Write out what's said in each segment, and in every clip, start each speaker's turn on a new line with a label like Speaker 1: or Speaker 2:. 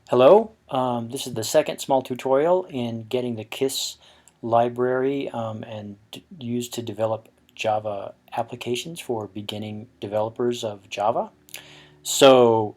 Speaker 1: Hello, this is the second small tutorial in getting the KISS library and used to develop Java applications for beginning developers of Java. So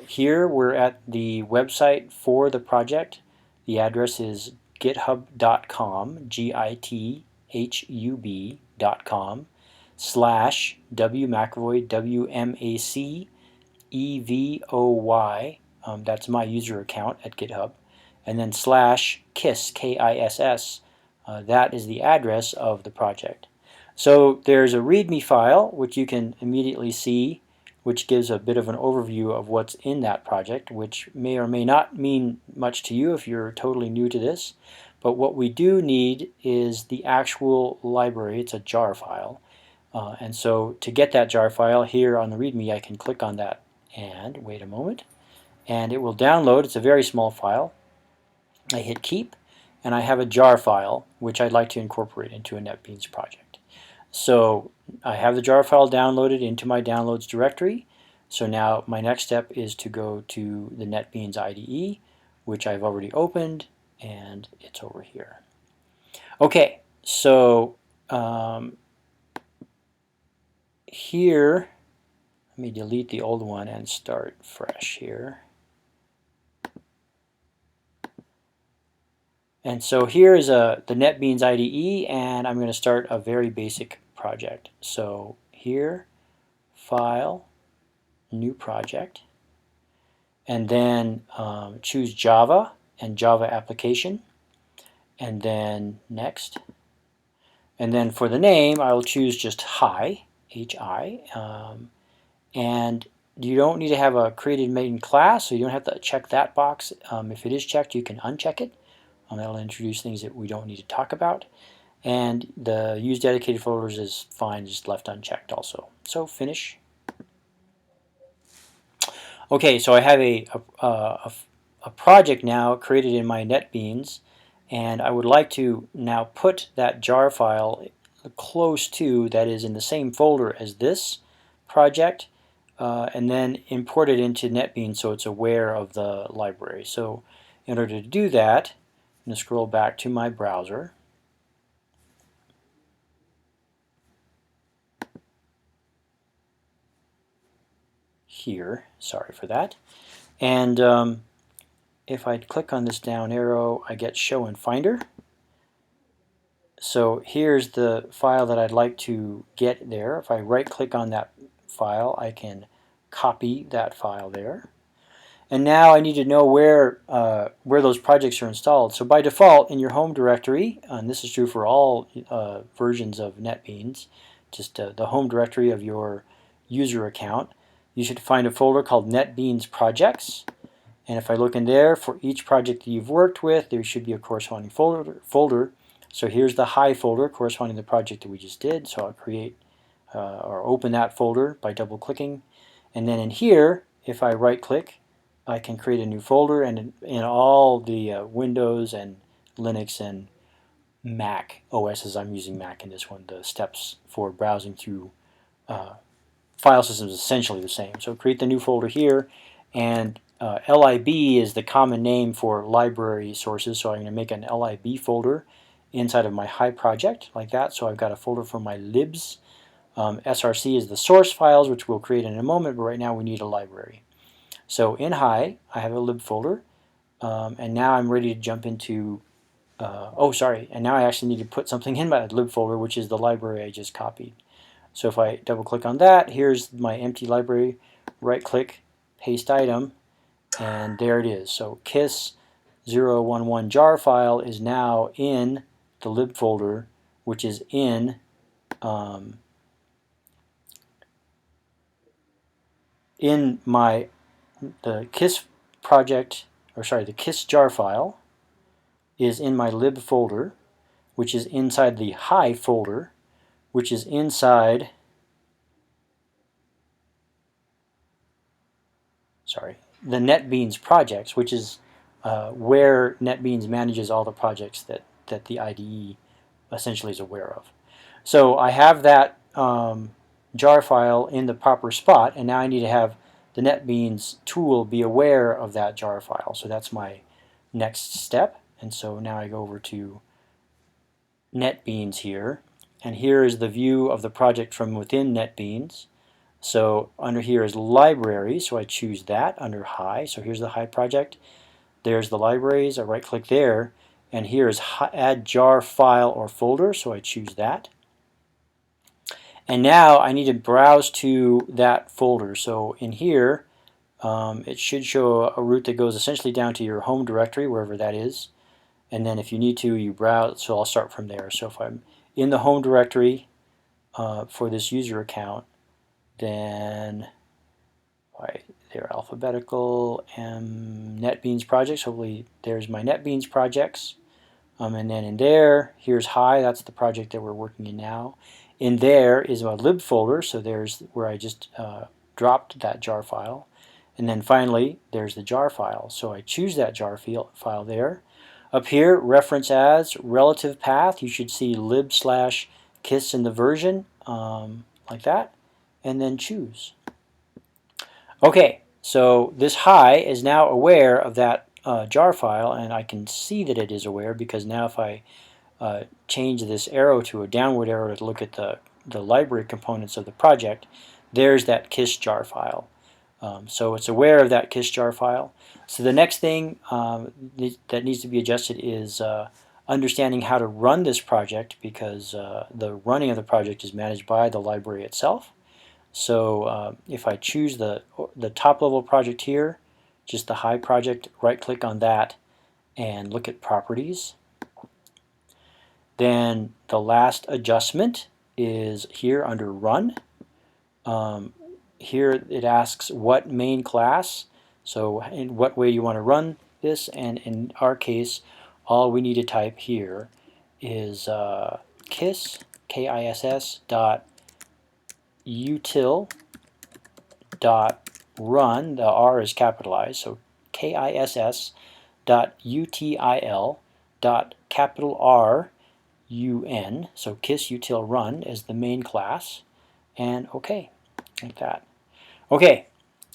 Speaker 1: here we're at the website for the project. The address is github.com, github.com / wmcavoy, WMACEVOY. That's my user account at GitHub. And then / KISS, KISS. That is the address of the project. So there's a README file, which you can immediately see, which gives a bit of an overview of what's in that project, which may or may not mean much to you if you're totally new to this. But what we do need is the actual library. It's a jar file. And so to get that jar file here on the README, I can click on that and wait a moment. And it will download. It's a very small file. I hit keep, and I have a jar file, which I'd like to incorporate into a NetBeans project. So I have the jar file downloaded into my downloads directory. So now my next step is to go to the NetBeans IDE, which I've already opened, and it's over here. Okay, so here, let me delete the old one and start fresh here. And so here is the NetBeans IDE, and I'm going to start a very basic project. So here, File, New Project, and then choose Java and Java Application, and then Next. And then for the name, I will choose just Hi, H-I, and you don't need to have a created main class, so you don't have to check that box. If it is checked, you can uncheck it. That'll introduce things that we don't need to talk about. And the use dedicated folders is fine, just left unchecked also. So finish. Okay, so I have a project now created in my NetBeans, and I would like to now put that jar file close to, that is in the same folder as this project, and then import it into NetBeans so it's aware of the library. So in order to do that, I'm going to scroll back to my browser. Here, sorry for that. And if I click on this down arrow, I get Show in Finder. So here's the file that I'd like to get there. If I right-click on that file, I can copy that file there. And now I need to know where those projects are installed. So by default, in your home directory, and this is true for all versions of NetBeans, just the home directory of your user account, you should find a folder called NetBeans Projects. And if I look in there, for each project that you've worked with, there should be a corresponding folder. So here's the Hi folder corresponding to the project that we just did. So I'll create or open that folder by double-clicking. And then in here, if I right-click, I can create a new folder, and in all the Windows and Linux and Mac OSs, I'm using Mac in this one, the steps for browsing through file systems is essentially the same. So create the new folder here, and lib is the common name for library sources, so I'm going to make an lib folder inside of my Hi project, like that. So I've got a folder for my libs. src is the source files, which we'll create in a moment, but right now we need a library. So in Hi, I have a lib folder, and now I'm ready to jump into, and now I actually need to put something in my lib folder, which is the library I just copied. So if I double click on that, here's my empty library, right click, paste item, and there it is. So KISS 011 jar file is now in the lib folder, which is in the KISS project, the KISS jar file is in my lib folder, which is inside the Hi folder, which is inside, the NetBeans projects, which is where NetBeans manages all the projects that the IDE essentially is aware of. So I have that jar file in the proper spot, and now I need to have the NetBeans tool be aware of that jar file. So that's my next step. And so now I go over to NetBeans here, and here is the view of the project from within NetBeans. So under here is library, so I choose that under Hi. So here's the Hi project. There's the libraries. I right click there, and here is add jar file or folder, so I choose that. And now I need to browse to that folder. So in here, it should show a route that goes essentially down to your home directory, wherever that is. And then if you need to, you browse. So I'll start from there. So if I'm in the home directory for this user account, then they're alphabetical NetBeans projects. Hopefully there's my NetBeans projects. And then in there, here's Hi. That's the project that we're working in now. In there is a lib folder. So there's where I just dropped that jar file. And then finally, there's the jar file. So I choose that jar file there. Up here, reference as, relative path, you should see lib/kiss in the version, like that, and then choose. Okay, so this Hi is now aware of that jar file, and I can see that it is aware because now if I change this arrow to a downward arrow to look at the library components of the project, there's that kiss jar file. So it's aware of that kiss jar file. So the next thing that needs to be adjusted is understanding how to run this project, because the running of the project is managed by the library itself. So if I choose the top level project here, just the Hi project, right click on that and look at properties. Then the last adjustment is here under run. Here it asks what main class, so in what way you want to run this, and in our case all we need to type here is kiss, K-I-S-S dot util dot run, the R is capitalized, so K-I-S-S dot util dot capital R UN, so kiss util run as the main class, and OK, like that. Okay,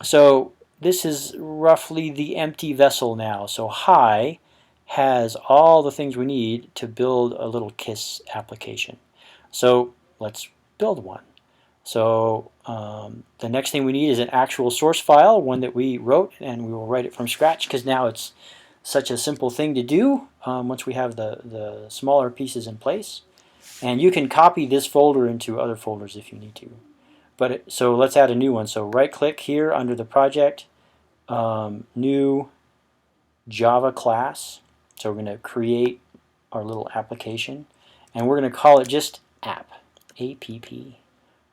Speaker 1: so this is roughly the empty vessel now. So Hi has all the things we need to build a little KISS application. So let's build one. So the next thing we need is an actual source file, one that we wrote, and we will write it from scratch because now it's such a simple thing to do once we have the smaller pieces in place. And you can copy this folder into other folders if you need to. So let's add a new one. So right click here under the project, new Java class. So we're going to create our little application, and we're going to call it just app, A-P-P,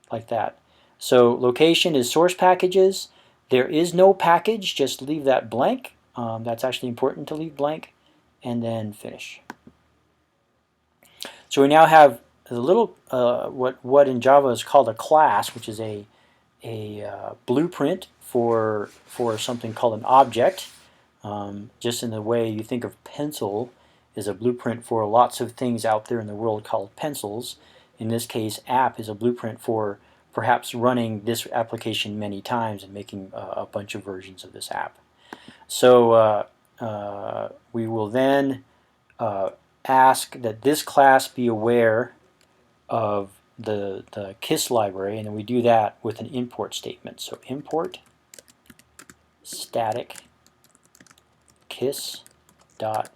Speaker 1: like that. So location is source packages. There is no package, just leave that blank. That's actually important to leave blank, and then finish. So we now have a little what in Java is called a class, which is a blueprint for something called an object. Just in the way you think of pencil is a blueprint for lots of things out there in the world called pencils. In this case, app is a blueprint for perhaps running this application many times and making a bunch of versions of this app. So we will then ask that this class be aware of the KISS library, and then we do that with an import statement. So import static kiss dot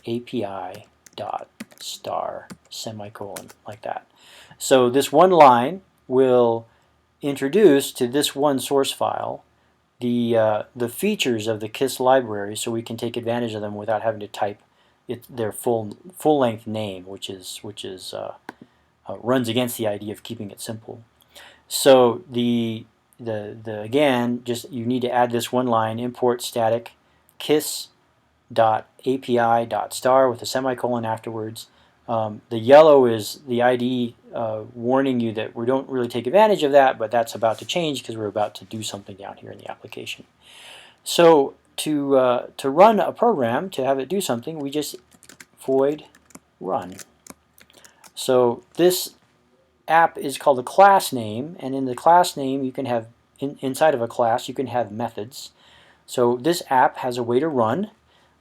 Speaker 1: API dot star semicolon, like that. So this one line will introduce to this one source file the features of the KISS library, so we can take advantage of them without having to type their full-length name, which runs against the idea of keeping it simple. So again, just you need to add this one line: import static kiss dot API dot star with a semicolon afterwards. The yellow is the IDE warning you that we don't really take advantage of that, but that's about to change because we're about to do something down here in the application. So to run a program, to have it do something, we just void run. So this app is called a class name, and in the class name you can have inside of a class you can have methods. So this app has a way to run,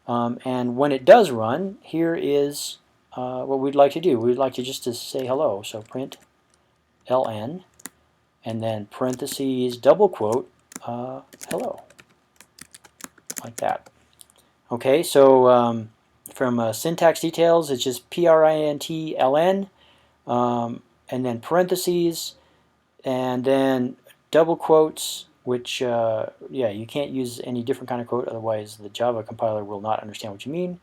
Speaker 1: and when it does run, here is what we'd like to do. We'd like to just to say hello. So print ln, and then parentheses, double quote, hello, like that. Okay, so from syntax details, it's just println, and then parentheses, and then double quotes, which, yeah, you can't use any different kind of quote, otherwise the Java compiler will not understand what you mean.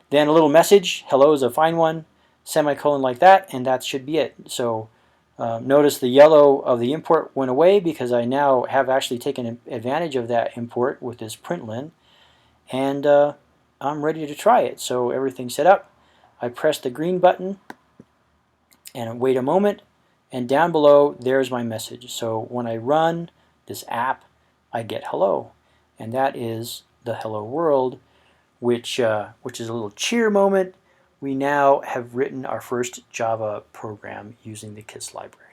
Speaker 1: Then a little message, hello is a fine one, semicolon like that, and that should be it. So notice the yellow of the import went away because I now have actually taken advantage of that import with this println, and I'm ready to try it. So everything's set up. I press the green button and wait a moment, and down below there's my message. So when I run this app, I get hello, and that is the hello world, which is a little cheer moment. We now have written our first Java program using the KISS library.